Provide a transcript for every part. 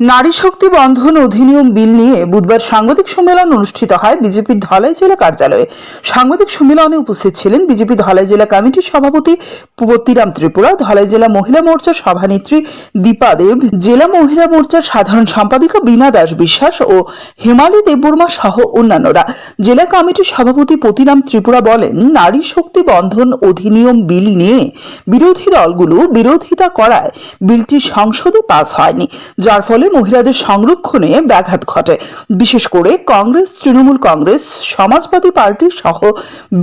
নারী শক্তি বন্ধন অধিনিয়ম বিল নিয়ে বুধবার সাংবাদিক সম্মেলন অনুষ্ঠিত হয় বিজেপির ধলাই জেলা কার্যালয়ে। সাংবাদিক সম্মেলনে উপস্থিত ছিলেন বিজেপি ধলাই জেলা কমিটির সভাপতি পতিরাম ত্রিপুরা, ধলাই জেলা মহিলা মোর্চার সভানেত্রী দীপা দেব, জেলা মহিলা মোর্চার সাধারণ সম্পাদিকা বীণা দাস বিশ্বাস ও হেমালী দেববর্মা সহ অন্যান্যরা। জেলা কমিটির সভাপতি পতিরাম ত্রিপুরা বলেন, নারী শক্তি বন্ধন অধিনিয়ম বিল নিয়ে বিরোধী দলগুলো বিরোধিতা করায় বিলটি সংসদে পাস হয়নি, যার ফলে মহিলাদের সংরক্ষণে ব্যাঘাত ঘটে। বিশেষ করে কংগ্রেস, তৃণমূল কংগ্রেস, সমাজবাদী পার্টি সহ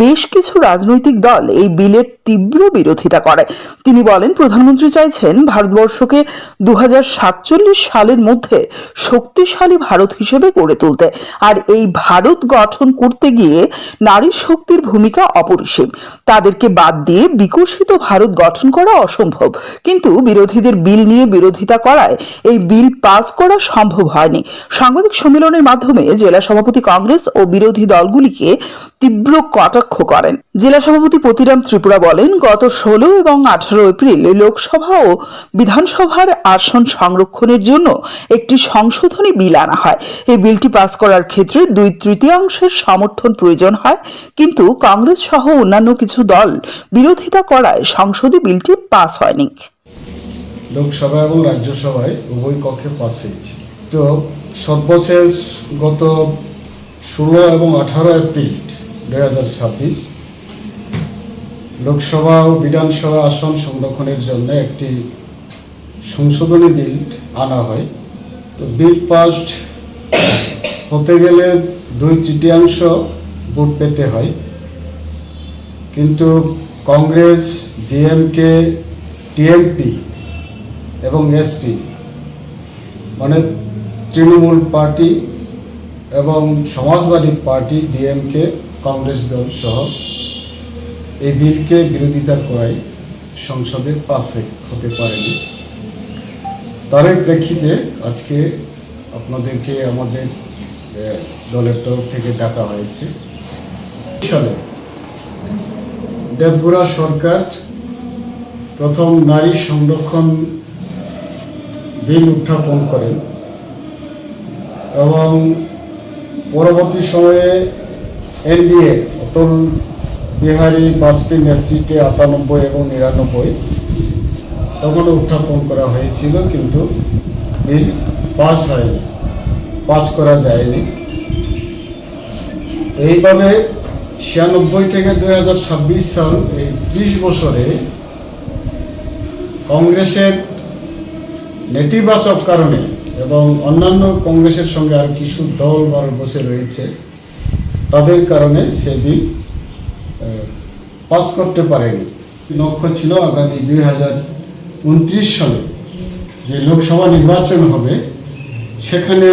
বেশ কিছু রাজনৈতিক দল এই বিলের তীব্র বিরোধিতা করে। তিনি বলেন, প্রধানমন্ত্রী চাইছেন ভারতবর্ষকে 2047 সালের মধ্যে শক্তিশালী ভারত হিসেবে গড়ে তুলতে, আর এই ভারত গঠন করতে গিয়ে নারী শক্তির ভূমিকা অপরিসীম। তাদেরকে বাদ দিয়ে বিকশিত ভারত গঠন করা অসম্ভব, কিন্তু বিরোধীদের বিল নিয়ে বিরোধিতা করায় এই বিল পাস করা সম্ভব হয়নি। সাংবাদিক সম্মেলনের মাধ্যমে জেলা সভাপতি কংগ্রেস ও বিরোধী দলগুলিকে তীব্র কটাক্ষ করেন। জেলা সভাপতি পতিরাম ত্রিপুরা বলেন, গত 16 এবং 18 এপ্রিল লোকসভা ও বিধানসভার আসন সংরক্ষণের জন্য একটি সংশোধনী বিল আনা হয়। এই বিলটি পাস করার ক্ষেত্রে 2/3 সমর্থন প্রয়োজন হয়, কিন্তু কংগ্রেস সহ অন্যান্য কিছু দল বিরোধিতা করায় সংসদে বিলটি পাস হয়নি। লোকসভা এবং রাজ্যসভায় উভয় কক্ষে পাস হয়েছে। তো সর্বশেষ গত 16 এবং 18 এপ্রিল 2026 লোকসভা ও বিধানসভা আসন সংরক্ষণের জন্য একটি সংশোধনী বিল আনা হয়। তো বিল পাস হতে গেলে 2/3 ভোট পেতে হয়, কিন্তু কংগ্রেস, ডিএমকে, টিএমপি এবং এসপি মানে তৃণমূল পার্টি এবং সমাজবাদী পার্টি, ডিএমকে, কংগ্রেস দল সহ এই বিলকে বিরোধিতা করায় সংসদে পাস হতে পারেনি। তারই প্রেক্ষিতে আজকে আপনাদেরকে আমাদের দলের তরফ থেকে ডাকা হয়েছে। সালে দেবগুড়া সরকার প্রথম নারী সংরক্ষণ বিল উত্থাপন করেন এবং পরবর্তী সময়ে এনডিএ অটল বিহারী বাজপেয়ীর নেতৃত্বে 98 এবং 99 তখন উত্থাপন করা হয়েছিল, কিন্তু বিল পাস করা যায়নি। এইভাবে 96 থেকে 2026 সাল এই 30 বছরে কংগ্রেসের নেতিবাচক কারণে এবং অন্যান্য কংগ্রেসের সঙ্গে আর কিছু দল ভারতবর্ষে রয়েছে, তাদের কারণে সে বিল পাস করতে পারেনি। লক্ষ্য ছিল আগামী 2029 সালে যে লোকসভা নির্বাচন হবে সেখানে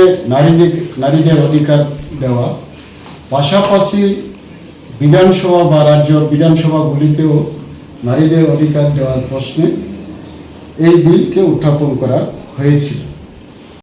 নারীদের অধিকার দেওয়া, পাশাপাশি বিধানসভা বা রাজ্য বিধানসভাগুলিতেও নারীদের অধিকার দেওয়ার প্রশ্নে এই বিলকে উত্থাপন করা হয়েছিল।